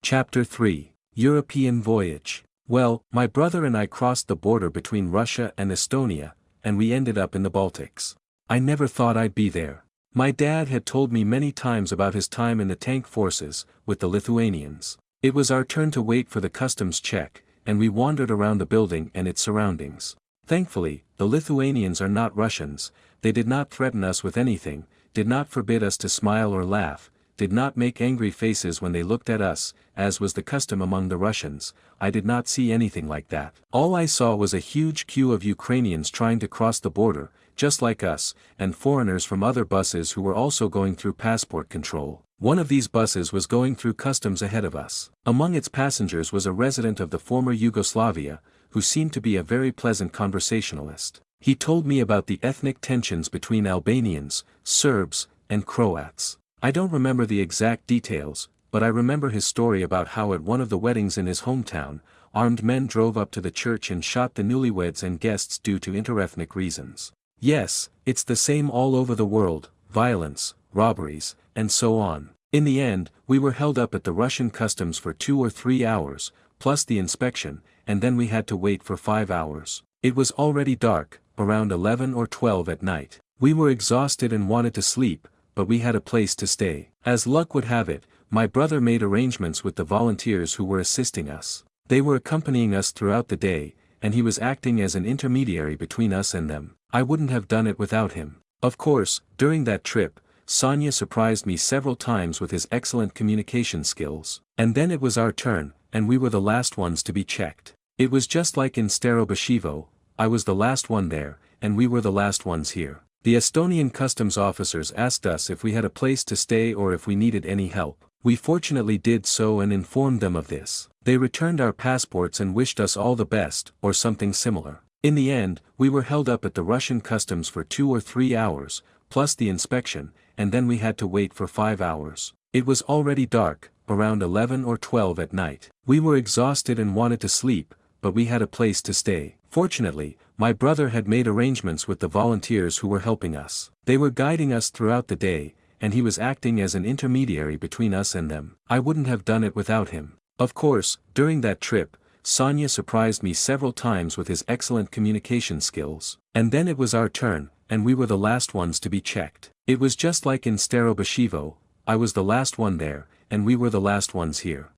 Chapter 3. European Voyage. Well, my brother and I crossed the border between Russia and Estonia, and we ended up in the Baltics. I never thought I'd be there. My dad had told me many times about his time in the tank forces, with the Lithuanians. It was our turn to wait for the customs check, and we wandered around the building and its surroundings. Thankfully, the Lithuanians are not Russians, they did not threaten us with anything, did not forbid us to smile or laugh, did not make angry faces when they looked at us, as was the custom among the Russians. I did not see anything like that. All I saw was a huge queue of Ukrainians trying to cross the border, just like us, and foreigners from other buses who were also going through passport control. One of these buses was going through customs ahead of us. Among its passengers was a resident of the former Yugoslavia, who seemed to be a very pleasant conversationalist. He told me about the ethnic tensions between Albanians, Serbs, and Croats. I don't remember the exact details, but I remember his story about how at one of the weddings in his hometown, armed men drove up to the church and shot the newlyweds and guests due to interethnic reasons. Yes, it's the same all over the world, violence, robberies, and so on. In the end, we were held up at the Russian customs for 2 or 3 hours, plus the inspection, and then we had to wait for 5 hours. It was already dark, around 11 or 12 at night. We were exhausted and wanted to sleep, but we had a place to stay. As luck would have it, my brother made arrangements with the volunteers who were assisting us. They were accompanying us throughout the day, and he was acting as an intermediary between us and them. I wouldn't have done it without him. Of course, during that trip, Sonia surprised me several times with his excellent communication skills. And then it was our turn, and we were the last ones to be checked. It was just like in Starobashevo, I was the last one there, and we were the last ones here. The Estonian customs officers asked us if we had a place to stay or if we needed any help. We fortunately did so and informed them of this. They returned our passports and wished us all the best, or something similar. In the end, we were held up at the Russian customs for 2 or 3 hours, plus the inspection, and then we had to wait for 5 hours. It was already dark, around 11 or 12 at night. We were exhausted and wanted to sleep, but we had a place to stay. Fortunately, my brother had made arrangements with the volunteers who were helping us. They were guiding us throughout the day, and he was acting as an intermediary between us and them. I wouldn't have done it without him. Of course, during that trip, Sonia surprised me several times with his excellent communication skills. And then it was our turn, and we were the last ones to be checked. It was just like in Starobashevo, I was the last one there, and we were the last ones here.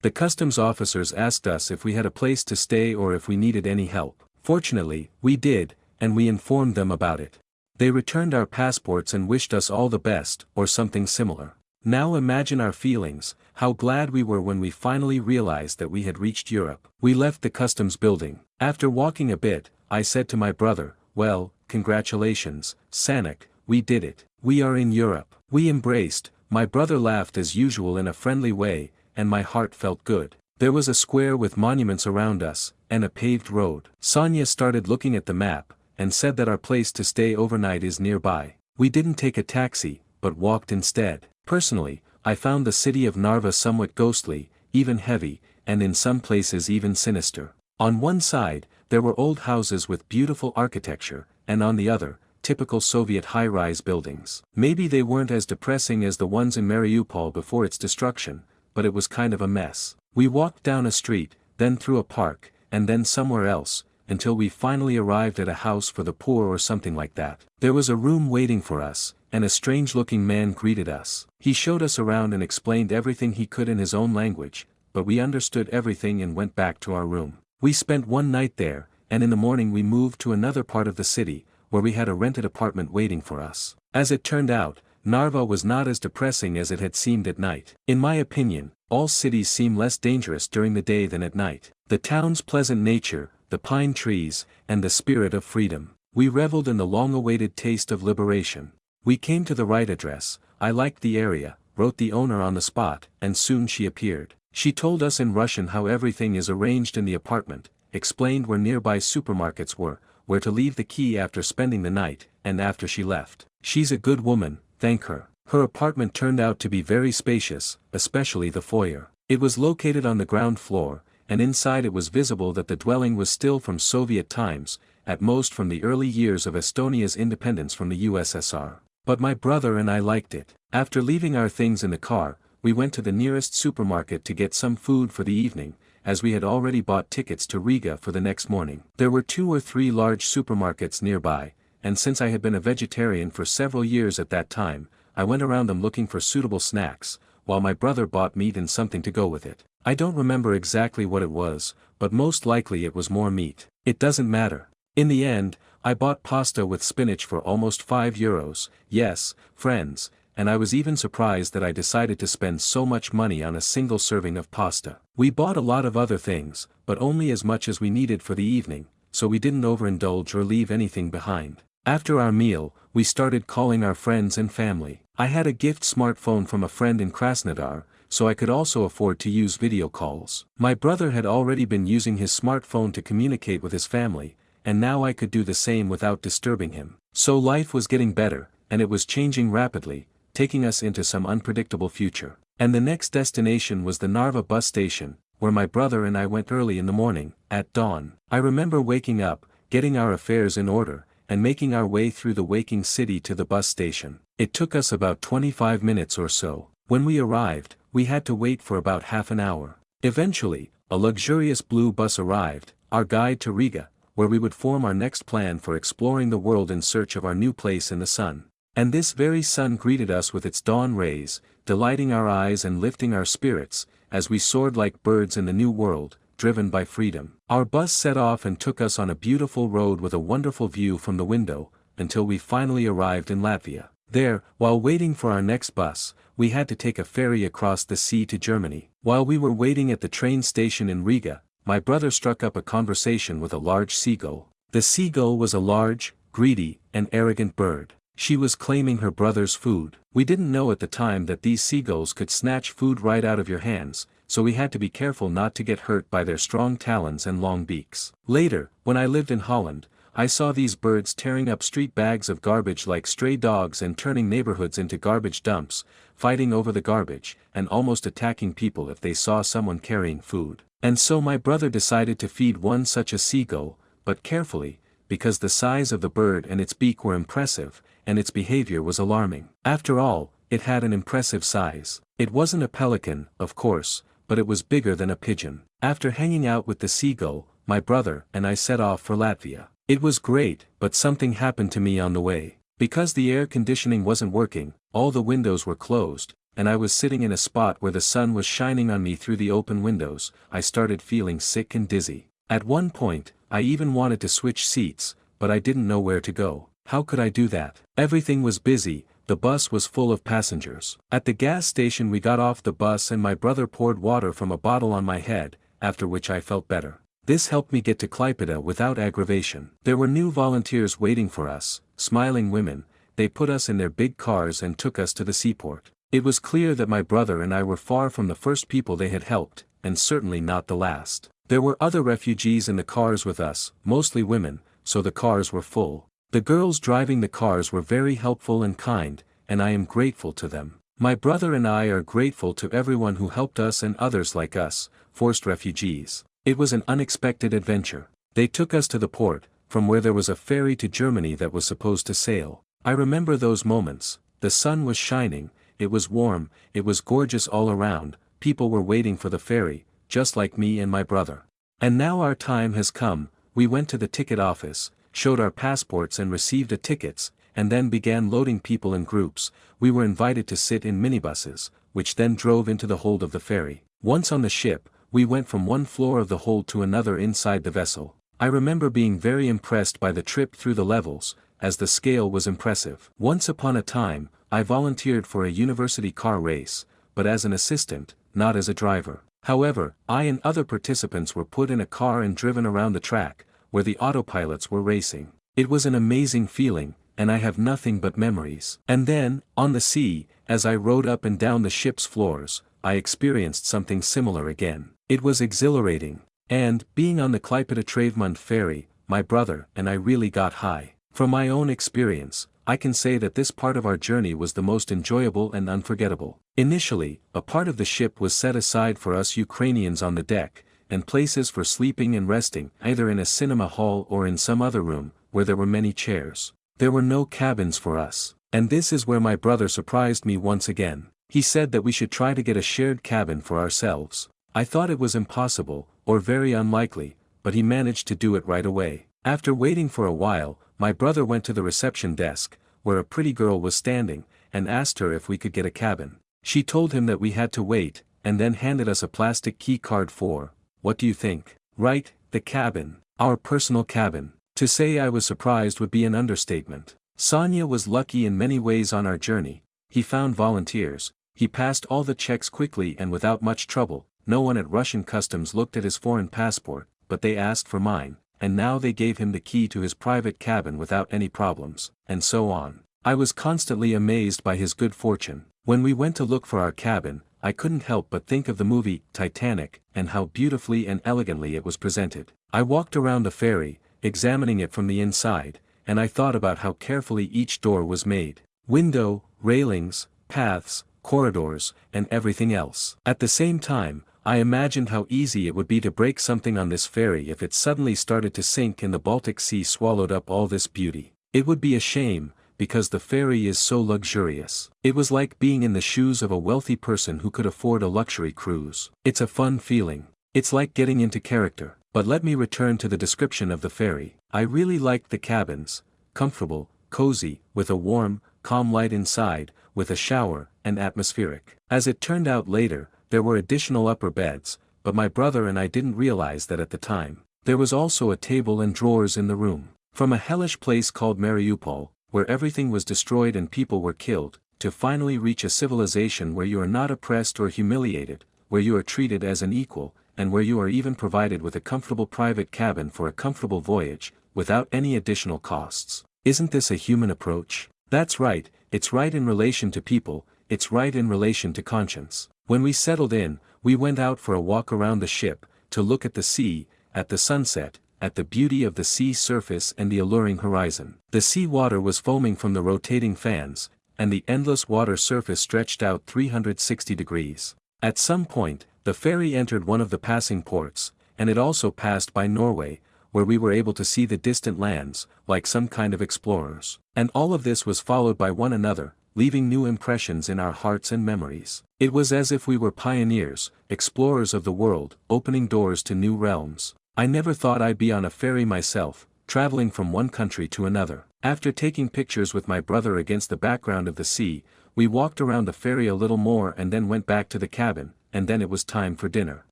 The customs officers asked us if we had a place to stay or if we needed any help. Fortunately, we did, and we informed them about it. They returned our passports and wished us all the best, or something similar. Now imagine our feelings, how glad we were when we finally realized that we had reached Europe. We left the customs building. After walking a bit, I said to my brother, "Well, congratulations, Sanik, we did it. We are in Europe." We embraced, my brother laughed as usual in a friendly way, and my heart felt good. There was a square with monuments around us, and a paved road. Sonia started looking at the map, and said that our place to stay overnight is nearby. We didn't take a taxi, but walked instead. Personally, I found the city of Narva somewhat ghostly, even heavy, and in some places even sinister. On one side, there were old houses with beautiful architecture, and on the other, typical Soviet high-rise buildings. Maybe they weren't as depressing as the ones in Mariupol before its destruction, but it was kind of a mess. We walked down a street, then through a park, and then somewhere else, until we finally arrived at a house for the poor or something like that. There was a room waiting for us, and a strange-looking man greeted us. He showed us around and explained everything he could in his own language, but we understood everything and went back to our room. We spent one night there, and in the morning we moved to another part of the city, where we had a rented apartment waiting for us. As it turned out, Narva was not as depressing as it had seemed at night. In my opinion, all cities seem less dangerous during the day than at night. The town's pleasant nature, the pine trees, and the spirit of freedom. We reveled in the long-awaited taste of liberation. We came to the right address. I liked the area, wrote the owner on the spot, and soon she appeared. She told us in Russian how everything is arranged in the apartment, explained where nearby supermarkets were, where to leave the key after spending the night, and after she left. She's a good woman, thank her. Her apartment turned out to be very spacious, especially the foyer. It was located on the ground floor, and inside it was visible that the dwelling was still from Soviet times, at most from the early years of Estonia's independence from the USSR. But my brother and I liked it. After leaving our things in the car, we went to the nearest supermarket to get some food for the evening, as we had already bought tickets to Riga for the next morning. There were 2 or 3 large supermarkets nearby, and since I had been a vegetarian for several years at that time, I went around them looking for suitable snacks, while my brother bought meat and something to go with it. I don't remember exactly what it was, but most likely it was more meat. It doesn't matter. In the end, I bought pasta with spinach for almost €5. Yes, friends, and I was even surprised that I decided to spend so much money on a single serving of pasta. We bought a lot of other things, but only as much as we needed for the evening, so we didn't overindulge or leave anything behind. After our meal, we started calling our friends and family. I had a gift smartphone from a friend in Krasnodar, so I could also afford to use video calls. My brother had already been using his smartphone to communicate with his family, and now I could do the same without disturbing him. So life was getting better, and it was changing rapidly, taking us into some unpredictable future. And the next destination was the Narva bus station, where my brother and I went early in the morning, at dawn. I remember waking up, getting our affairs in order, and making our way through the waking city to the bus station. It took us about 25 minutes or so. When we arrived, we had to wait for about half an hour. Eventually, a luxurious blue bus arrived, our guide to Riga, where we would form our next plan for exploring the world in search of our new place in the sun. And this very sun greeted us with its dawn rays, delighting our eyes and lifting our spirits, as we soared like birds in the new world, driven by freedom. Our bus set off and took us on a beautiful road with a wonderful view from the window, until we finally arrived in Latvia. There, while waiting for our next bus, we had to take a ferry across the sea to Germany. While we were waiting at the train station in Riga, my brother struck up a conversation with a large seagull. The seagull was a large, greedy, and arrogant bird. She was claiming her brother's food. We didn't know at the time that these seagulls could snatch food right out of your hands, so we had to be careful not to get hurt by their strong talons and long beaks. Later, when I lived in Holland, I saw these birds tearing up street bags of garbage like stray dogs and turning neighborhoods into garbage dumps, fighting over the garbage, and almost attacking people if they saw someone carrying food. And so my brother decided to feed one such a seagull, but carefully, because the size of the bird and its beak were impressive, and its behavior was alarming. After all, it had an impressive size. It wasn't a pelican, of course, but it was bigger than a pigeon. After hanging out with the seagull, my brother and I set off for Latvia. It was great, but something happened to me on the way. Because the air conditioning wasn't working, all the windows were closed, and I was sitting in a spot where the sun was shining on me through the open windows, I started feeling sick and dizzy. At one point, I even wanted to switch seats, but I didn't know where to go. How could I do that? Everything was busy, the bus was full of passengers. At the gas station we got off the bus and my brother poured water from a bottle on my head, after which I felt better. This helped me get to Klaipėda without aggravation. There were new volunteers waiting for us, smiling women. They put us in their big cars and took us to the seaport. It was clear that my brother and I were far from the first people they had helped, and certainly not the last. There were other refugees in the cars with us, mostly women, so the cars were full. The girls driving the cars were very helpful and kind, and I am grateful to them. My brother and I are grateful to everyone who helped us and others like us, forced refugees. It was an unexpected adventure. They took us to the port, from where there was a ferry to Germany that was supposed to sail. I remember those moments. The sun was shining, it was warm, it was gorgeous all around, people were waiting for the ferry, just like me and my brother. And now our time has come. We went to the ticket office, showed our passports and received the tickets, and then began loading people in groups. We were invited to sit in minibuses, which then drove into the hold of the ferry. Once on the ship, we went from one floor of the hold to another inside the vessel. I remember being very impressed by the trip through the levels, as the scale was impressive. Once upon a time, I volunteered for a university car race, but as an assistant, not as a driver. However, I and other participants were put in a car and driven around the track, where the autopilots were racing. It was an amazing feeling, and I have nothing but memories. And then, on the sea, as I rode up and down the ship's floors, I experienced something similar again. It was exhilarating. And, being on the Klaipėda-Travemund ferry, my brother and I really got high. From my own experience, I can say that this part of our journey was the most enjoyable and unforgettable. Initially, a part of the ship was set aside for us Ukrainians on the deck, and places for sleeping and resting, either in a cinema hall or in some other room, where there were many chairs. There were no cabins for us. And this is where my brother surprised me once again. He said that we should try to get a shared cabin for ourselves. I thought it was impossible, or very unlikely, but he managed to do it right away. After waiting for a while, my brother went to the reception desk, where a pretty girl was standing, and asked her if we could get a cabin. She told him that we had to wait, and then handed us a plastic key card for, what do you think? Right, the cabin. Our personal cabin. To say I was surprised would be an understatement. Sonia was lucky in many ways on our journey. He found volunteers, he passed all the checks quickly and without much trouble. No one at Russian customs looked at his foreign passport, but they asked for mine, and now they gave him the key to his private cabin without any problems, and so on. I was constantly amazed by his good fortune. When we went to look for our cabin, I couldn't help but think of the movie Titanic, and how beautifully and elegantly it was presented. I walked around the ferry, examining it from the inside, and I thought about how carefully each door was made. Window, railings, paths, corridors, and everything else. At the same time, I imagined how easy it would be to break something on this ferry if it suddenly started to sink and the Baltic Sea swallowed up all this beauty. It would be a shame, because the ferry is so luxurious. It was like being in the shoes of a wealthy person who could afford a luxury cruise. It's a fun feeling. It's like getting into character. But let me return to the description of the ferry. I really liked the cabins, comfortable, cozy, with a warm, calm light inside, with a shower, and atmospheric. As it turned out later, there were additional upper beds, but my brother and I didn't realize that at the time. There was also a table and drawers in the room. From a hellish place called Mariupol, where everything was destroyed and people were killed, to finally reach a civilization where you are not oppressed or humiliated, where you are treated as an equal, and where you are even provided with a comfortable private cabin for a comfortable voyage, without any additional costs. Isn't this a human approach? That's right, it's right in relation to people, it's right in relation to conscience. When we settled in, we went out for a walk around the ship, to look at the sea, at the sunset, at the beauty of the sea surface and the alluring horizon. The sea water was foaming from the rotating fans, and the endless water surface stretched out 360 degrees. At some point, the ferry entered one of the passing ports, and it also passed by Norway, where we were able to see the distant lands, like some kind of explorers. And all of this was followed by one another, leaving new impressions in our hearts and memories. It was as if we were pioneers, explorers of the world, opening doors to new realms. I never thought I'd be on a ferry myself, traveling from one country to another. After taking pictures with my brother against the background of the sea, we walked around the ferry a little more and then went back to the cabin, and then it was time for dinner.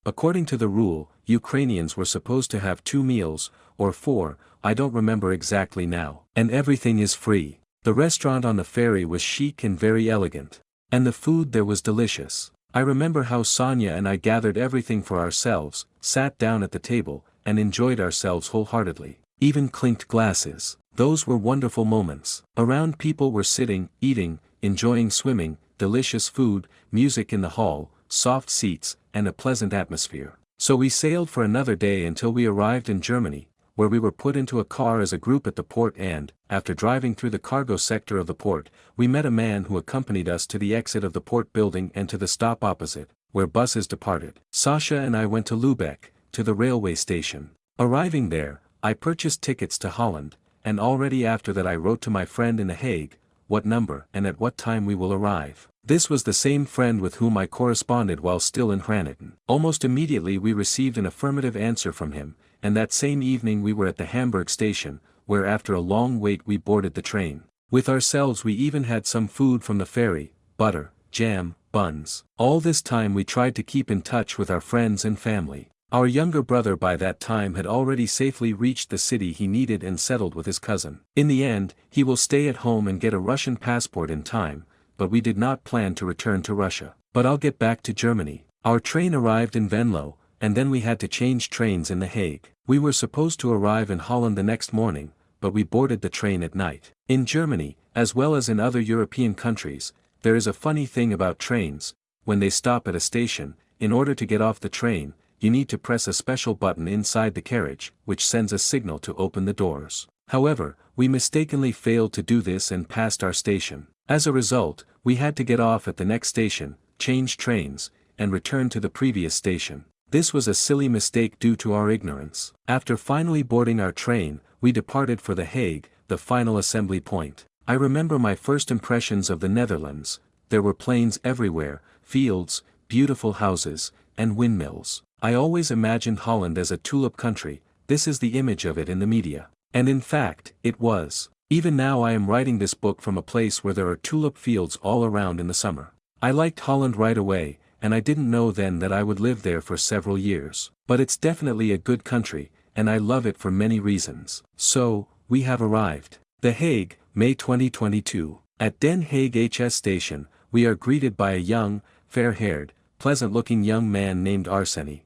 According to the rule, Ukrainians were supposed to have 2 meals, or 4, I don't remember exactly now. And everything is free. The restaurant on the ferry was chic and very elegant. And the food there was delicious. I remember how Sonia and I gathered everything for ourselves, sat down at the table, and enjoyed ourselves wholeheartedly. Even clinked glasses. Those were wonderful moments. Around people were sitting, eating, enjoying swimming, delicious food, music in the hall, soft seats, and a pleasant atmosphere. So we sailed for another day until we arrived in Germany, where we were put into a car as a group at the port and, after driving through the cargo sector of the port, we met a man who accompanied us to the exit of the port building and to the stop opposite, where buses departed. Sasha and I went to Lübeck, to the railway station. Arriving there, I purchased tickets to Holland, and already after that I wrote to my friend in The Hague, what number and at what time we will arrive. This was the same friend with whom I corresponded while still in Hraniten. Almost immediately we received an affirmative answer from him, and that same evening we were at the Hamburg station, where after a long wait we boarded the train. With ourselves we even had some food from the ferry, butter, jam, buns. All this time we tried to keep in touch with our friends and family. Our younger brother by that time had already safely reached the city he needed and settled with his cousin. In the end, he will stay at home and get a Russian passport in time, but we did not plan to return to Russia. But I'll get back to Germany. Our train arrived in Venlo, and then we had to change trains in The Hague. We were supposed to arrive in Holland the next morning, but we boarded the train at night. In Germany, as well as in other European countries, there is a funny thing about trains. When they stop at a station, in order to get off the train, you need to press a special button inside the carriage, which sends a signal to open the doors. However, we mistakenly failed to do this and passed our station. As a result, we had to get off at the next station, change trains, and return to the previous station. This was a silly mistake due to our ignorance. After finally boarding our train, we departed for The Hague, the final assembly point. I remember my first impressions of the Netherlands. there were plains everywhere, fields, beautiful houses, and windmills. I always imagined Holland as a tulip country. This is the image of it in the media. And in fact, it was. Even now I am writing this book from a place where there are tulip fields all around in the summer. I liked Holland right away, and I didn't know then that I would live there for several years. But it's definitely a good country, and I love it for many reasons. So, we have arrived. The Hague, May 2022. At Den Haag HS station, we are greeted by a young, fair-haired, pleasant-looking young man named Arseny.